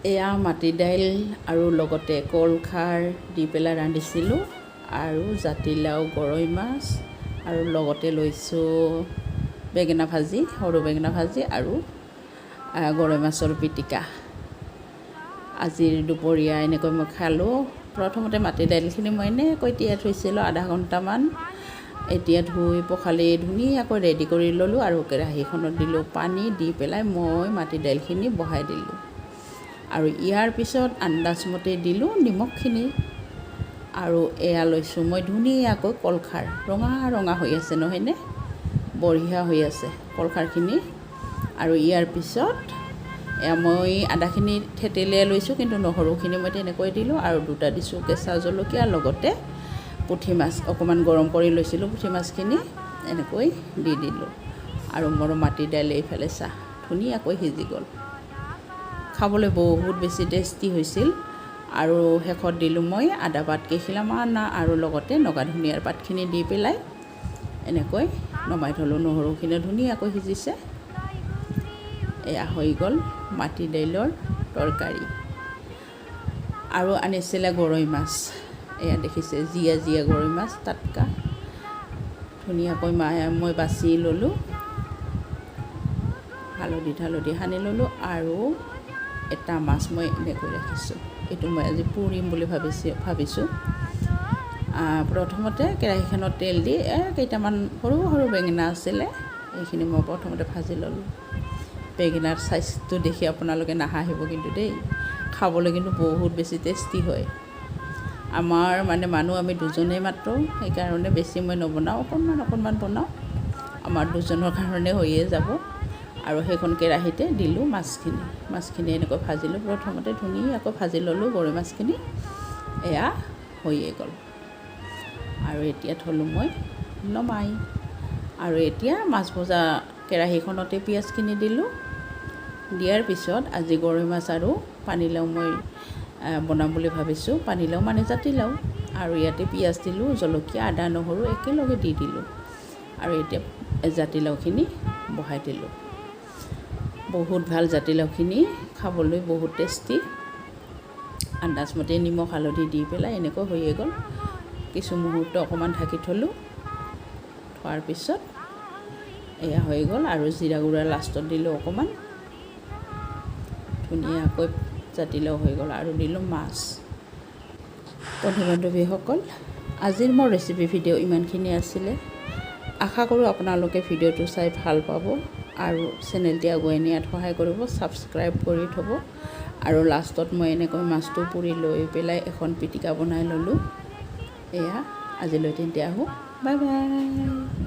এয়া মাটি দাইল আৰু লগতে কল খাৰ দি পেলাই ৰান্ধিছিলোঁ আৰু জাতিলাও গৰৈ মাছ আৰু লগতে লৈছোঁ বেঙেনা ভাজি, সৰু বেঙেনা ভাজি আৰু গৰৈ মাছৰ পিটিকা। আজিৰ দুপৰীয়া এনেকৈ মই খালোঁ। প্ৰথমতে মাটি দাইলখিনি মই এনেকৈ তিয়াই থৈছিলোঁ আধা ঘণ্টামান। এতিয়া ধুই পখালি ধুনীয়াকৈ ৰেডি কৰি ল'লোঁ আৰু কেৰাহীখনত দিলোঁ পানী, দি পেলাই মই মাটি দাইলখিনি বহাই দিলোঁ আৰু ইয়াৰ পিছত আন্দাজমতে দিলোঁ নিমখখিনি আৰু এয়া লৈছোঁ মই ধুনীয়াকৈ কলখাৰ, ৰঙা ৰঙা হৈ আছে নহয়নে, বঢ়িয়া হৈ আছে কলখাৰখিনি। আৰু ইয়াৰ পিছত এয়া মই আদাখিনি থেতেলিয়াই লৈছোঁ, কিন্তু নহৰুখিনি মই তেনেকৈ দিলোঁ আৰু দুটা দিছোঁ কেঁচা জলকীয়া, লগতে পুঠি মাছ অকণমান গৰম কৰি লৈছিলোঁ, পুঠি মাছখিনি এনেকৈ দি দিলোঁ আৰু মোৰ মাটি দাইল এইফালে চাহ ধুনীয়াকৈ সিজি গ'ল। খাবলৈ বহুত বেছি টেষ্টি হৈছিল। আৰু শেষত দিলোঁ মই আদা পাত কেইখিলামান আৰু লগতে নগা ধনিয়াৰ পাতখিনি দি পেলাই এনেকৈ নমাই থ'লোঁ। নহৰুখিনি ধুনীয়াকৈ সিজিছে। এয়া হৈ গ'ল মাটি দাইলৰ তৰকাৰী। আৰু আনিছিলে গৰৈ মাছ, এয়া দেখিছে জীয়া জীয়া গৰৈ মাছ, টাটকা ধুনীয়াকৈ মই বাছি ল'লোঁ, হালধি সানি ল'লোঁ আৰু এটা মাছ মই এনেকৈ ৰাখিছোঁ। এইটো মই আজি পুৰিম বুলি ভাবিছোঁ। প্ৰথমতে কেৰাহীখনত তেল দি কেইটামান সৰু সৰু বেঙেনা আছিলে, এইখিনি মই প্ৰথমতে ভাজি ল'লোঁ। বেঙেনাৰ চাইজটো দেখি আপোনালোকে নাহাঁহিব কিন্তু দেই, খাবলৈ কিন্তু বহুত বেছি টেষ্টি হয়। আমাৰ মানুহ আমি দুজনেই মাত্ৰ, সেইকাৰণে বেছি মই নবনাওঁ, অকণমান বনাওঁ, আমাৰ দুজনৰ কাৰণে হৈয়ে যাব। আৰু সেইখন কেৰাহীতে দিলোঁ মাছখিনি এনেকৈ ভাজিলোঁ। প্ৰথমতে ধুনীয়াকৈ ভাজি ল'লোঁ গৰৈ মাছখিনি, এয়া হৈয়ে গ'ল। আৰু এতিয়া থ'লোঁ মই নমাই। আৰু এতিয়া মাছ ভজা কেৰাহীখনতে পিঁয়াজখিনি দিলোঁ। দিয়াৰ পিছত আজি গৰৈ মাছ আৰু পানীলাও মই বনাম বুলি ভাবিছোঁ, পানীলাও জাতিলাও। আৰু ইয়াতে পিঁয়াজ দিলোঁ, জলকীয়া, আদা, নহৰু একেলগে দি দিলোঁ আৰু এতিয়া জাতিলাওখিনি বহাই দিলোঁ। বহুত ভাল জাতিলাওখিনি, খাবলৈ বহুত টেষ্টি। আন্দাজমতে নিমখ হালধি দি পেলাই এনেকৈ হৈয়ে গ'ল। কিছু মুহূৰ্ত অকণমান ঢাকি থ'লোঁ, থোৱাৰ পিছত এয়া হৈ গ'ল। আৰু জিৰা গুড়া লাষ্টত দিলোঁ অকণমান, ধুনীয়াকৈ জাতিলাও হৈ গ'ল। আৰু দিলোঁ মাছ। বন্ধু বান্ধৱীসকল, আজিৰ মোৰ ৰেচিপি ভিডিঅ' ইমানখিনি আছিলে। আশা কৰোঁ আপোনালোকে ভিডিঅ'টো চাই ভাল পাব আৰু চেনেলটি আগুৱাই নিয়াত সহায় কৰিব, ছাবস্ক্ৰাইব কৰি থ'ব। আৰু লাষ্টত মই এনেকৈ মাছটো পুৰি লৈ পেলাই এখন পিটিকা বনাই ল'লোঁ। এয়া আজিলৈ তেন্তে আহোঁ, বাই বাই।